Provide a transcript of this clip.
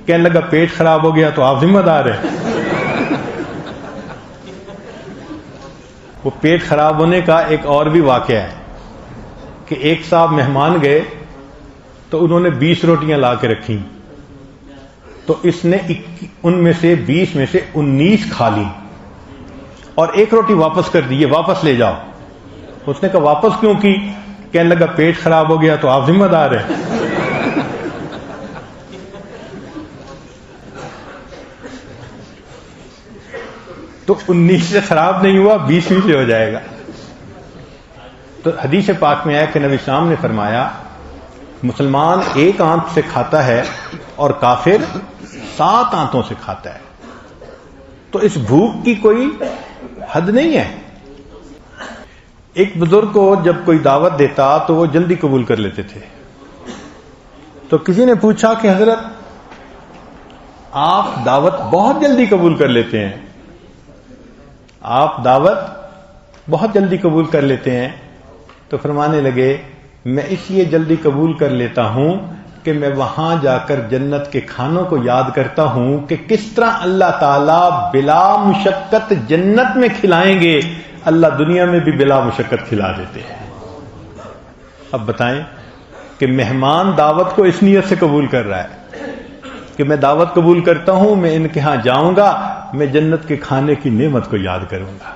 کہنے لگا پیٹ خراب ہو گیا تو آپ ذمہ دار ہیں۔ وہ پیٹ خراب ہونے کا ایک اور بھی واقعہ ہے کہ ایک صاحب مہمان گئے تو انہوں نے 20 روٹیاں لا کے رکھی، تو اس نے ان میں سے 20 میں سے 19 کھا لی اور ایک روٹی واپس کر دی، یہ واپس لے جاؤ۔ اس نے کہا واپس کیوں کی؟ کہنے لگا پیٹ خراب ہو گیا تو آپ ذمہ دار ہیں۔ تو 19 سے خراب نہیں ہوا، 20 سے ہو جائے گا۔ تو حدیث پاک میں ہے کہ نبی اسلام نے فرمایا مسلمان ایک آنت سے کھاتا ہے اور کافر 7 آنتوں سے کھاتا ہے۔ تو اس بھوک کی کوئی حد نہیں ہے۔ ایک بزرگ کو جب کوئی دعوت دیتا تو وہ جلدی قبول کر لیتے تھے۔ تو کسی نے پوچھا کہ حضرت آپ دعوت بہت جلدی قبول کر لیتے ہیں، آپ دعوت بہت جلدی قبول کر لیتے ہیں۔ تو فرمانے لگے میں اس لیے جلدی قبول کر لیتا ہوں کہ میں وہاں جا کر جنت کے کھانوں کو یاد کرتا ہوں کہ کس طرح اللہ تعالیٰ بلا مشقت جنت میں کھلائیں گے، اللہ دنیا میں بھی بلا مشقت کھلا دیتے ہیں۔ اب بتائیں کہ مہمان دعوت کو اس نیت سے قبول کر رہا ہے کہ میں دعوت قبول کرتا ہوں، میں ان کے ہاں جاؤں گا، میں جنت کے کھانے کی نعمت کو یاد کروں گا۔